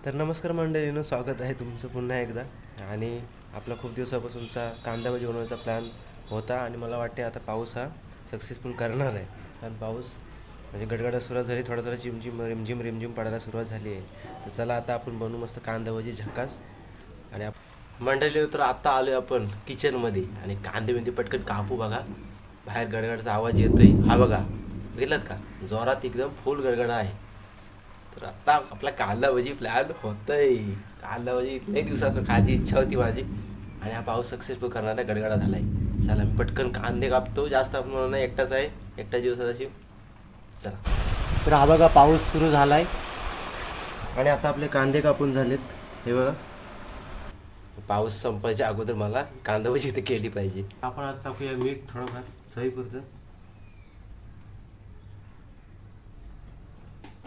तर नमस्कार मंडळींनो, स्वागत आहे तुमचं पुन्हा एकदा. आणि आपला खूप दिवसापासूनचा कांदा भजी बनवायचा प्लॅन होता आणि मला वाटते आता पाऊस हा सक्सेसफुल करणार आहे. कारण पाऊस म्हणजे गडगडाट सुरुवात झाली, थोडा थोडा चिमचिम रिमझिम रिमझिम पडायला सुरुवात झाली आहे. तर चला आता आपण बनवू मस्त कांदा भजी झकास. आणि मंडळी तर आता आलो आहे आपण किचनमध्ये आणि कांदे बिंदे पटकन कापू. बघा बाहेर गडगडाचा आवाज येतोय, हा बघा, बघितलात का? जोरात एकदम फुल गडगडा आहे. तर आता आपला कांदा भजी प्लॅन होतंय. कांदा भजी लई दिवसाचं खायची इच्छा होती माझी आणि हा पाऊस सक्सेसफुल करणारा गडगडा झालाय. चला मी पटकन कांदे कापतो, जास्त आपण नाही, एकटाच आहे, एकट्या दिवसाची. चला, तर हा बघा पाऊस सुरू झालाय आणि आता आपले कांदे कापून झालेत. हे बघा, पाऊस संपायच्या अगोदर मला कांदा भजी इथे केली पाहिजे. आपण आता टाकूया मीठ थोडंफार सही करतो,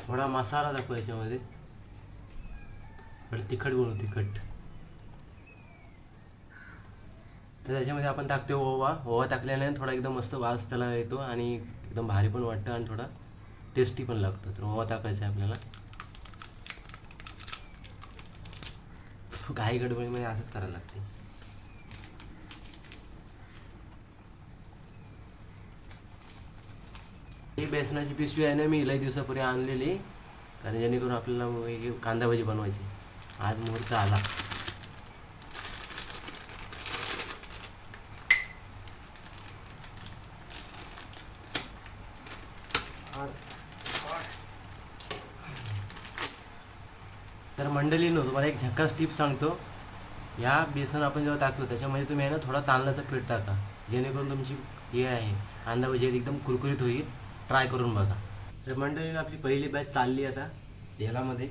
थोडा मसाला टाकू याच्यामध्ये, तिखट बनवू तिखट. तर त्याच्यामध्ये आपण टाकतो ओवा. ओवा टाकल्याने थोडा एकदम मस्त वास त्याला येतो आणि एकदम भारी पण वाटतं आणि थोडा टेस्टी पण लागतो. तर ओवा टाकायचा आहे आपल्याला. काही गडबडीमध्ये असंच करायला लागते. ही बेसनाची पिशवी आहे ना, मी लई दिवसापूर्वी आणलेली, कारण जेणेकरून आपल्याला कांदा भजी बनवायची. आज मुहूर्त आला. तर मंडळींनो, तुम्हाला एक झक्कास टिप सांगतो. या बेसन आपण जेव्हा टाकतो त्याच्यामध्ये तुम्ही आहे ना थोडा तांदळाचं पीठ टाका, जेणेकरून तुमची हे आहे कांदा भजी एकदम कुरकुरीत होईल. ट्राय करून बघा. तर मंडळींनो, आपली पहिली बॅच चालली आता तेलामध्ये.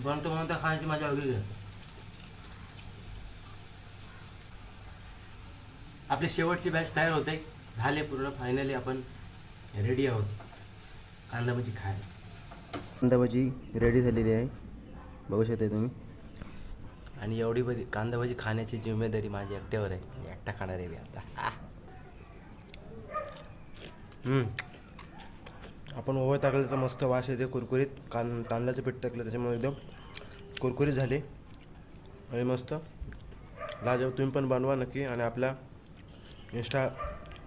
बनतो म्हणता खायची माझ्या वेगळी. आपली शेवटची बॅच तयार होते, झाले पूर्ण. फायनली आपण रेडी आहोत कांदा भजी खायला. कांदा भजी रेडी झालेली आहे, बघू शकता तुम्ही. आणि एवढी भजी कांदा भजी खाण्याची जिम्मेदारी माझी एकट्यावर आहे. एकटा खाणार आहे मी आता. आपण ओवा टाकल्याचा मस्त वास येते, कुरकुरीत. तांदळाचं पीठ टाकलं त्याच्यामुळे एकदम कुरकुरीत झाले आणि मस्त लाजवाब. तुम्ही पण बनवा नक्की आणि आपल्या इंस्टा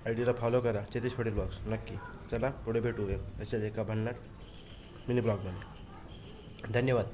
आय डीला फॉलो करा, चेतेश पटेल ब्लॉग्स नक्की. चला पुढे भेटूया अशाच एका भन्नाट मिनी ब्लॉगमध्ये. धन्यवाद.